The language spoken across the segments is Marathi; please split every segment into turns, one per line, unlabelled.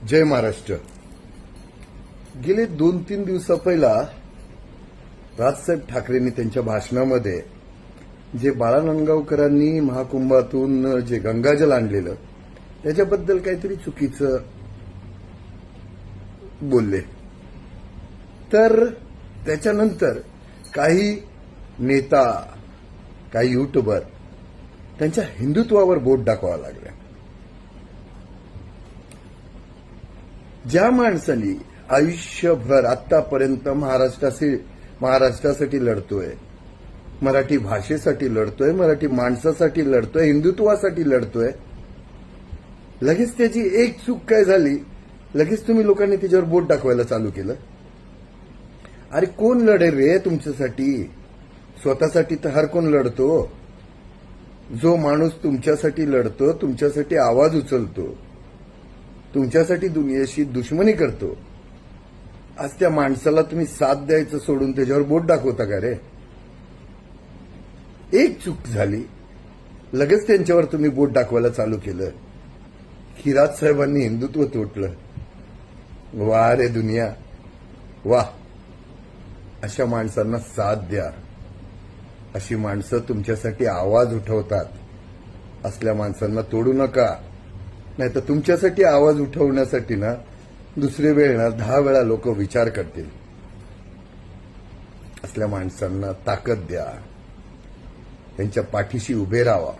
जय महाराष्ट्र. गेले 2-3 दिवसा पहिला राजसाहेब ठाकरेंनी त्यांच्या भाषणामध्ये जे बाळा नांदगावकरांनी महाकुंभातून जे गंगाजल आणलेलं त्याच्याबद्दल काहीतरी चुकीचं बोलले. तर त्याच्यानंतर काही नेता, काही युट्यूबर त्यांच्या हिंदुत्वावर बोट दाखवावं लागले. ज्या माणसांनी आयुष्यभर आतापर्यंत महाराष्ट्रासाठी लढतोय, मराठी भाषेसाठी लढतोय, मराठी माणसासाठी लढतोय, हिंदुत्वासाठी लढतोय, लगेच त्याची एक चूक काय झाली, लगेच तुम्ही लोकांनी त्याच्यावर बोट दाखवायला चालू केलं. अरे कोण लढेल रे तुमच्यासाठी? स्वतःसाठी तर हर कोण लढतो. जो माणूस तुमच्यासाठी लढतो, तुमच्यासाठी आवाज उचलतो, तुमच्यासाठी दुनियेशी दुश्मनी करतो, आज त्या माणसाला तुम्ही साथ द्यायचं सोडून त्याच्यावर बोट दाखवता का रे? एक चूक झाली, लगेच त्यांच्यावर तुम्ही बोट दाखवायला चालू केलं. खिरात साहेबांनी हिंदुत्व तोडलं. वा रे दुनिया, वा. अशा माणसांना साथ द्या. अशी माणसं तुमच्यासाठी आवाज उठवतात. असल्या माणसांना तोडू नका. नाही तर तुमच्यासाठी आवाज उठवण्यासाठी ना दुसरे वेळ ना 10 वेळा लोक विचार करतील. असल्या माणसांना ताकद द्या. त्यांच्या पाठीशी उभे राहा.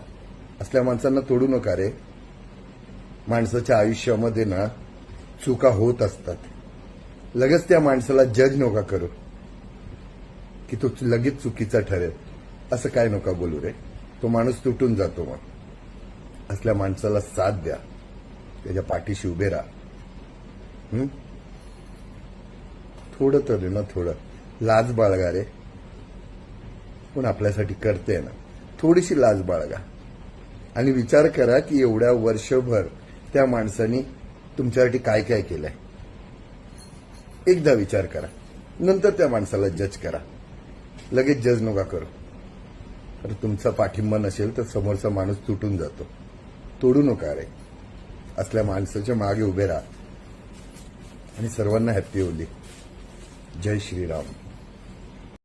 असल्या माणसांना तोडू नका रे. माणसाच्या आयुष्यामध्ये ना चुका होत असतात. लगेच त्या माणसाला जज नका करू की तो लगेच चुकीचा ठरेल. असं काय नका बोलू रे. तो माणूस तुटून जातो. मग असल्या माणसाला साथ द्या. त्याच्या पाठीशी उभे राहा. थोडं तर ना, थोडं लाज बाळगा रे. पण आपल्यासाठी करते ना, थोडीशी लाज बाळगा आणि विचार करा की एवढ्या वर्षभर त्या माणसाने तुमच्यासाठी काय काय केलंय. एकदा विचार करा, नंतर त्या माणसाला जज करा. लगेच जज नका करू. तर तुमचा पाठिंबा नसेल तर समोरचा माणूस तुटून जातो. तोडू नका रे. असल्या माणसाच्या मागे उभे राहा आणि सर्वांना हॅप्पी होली. जय श्रीराम.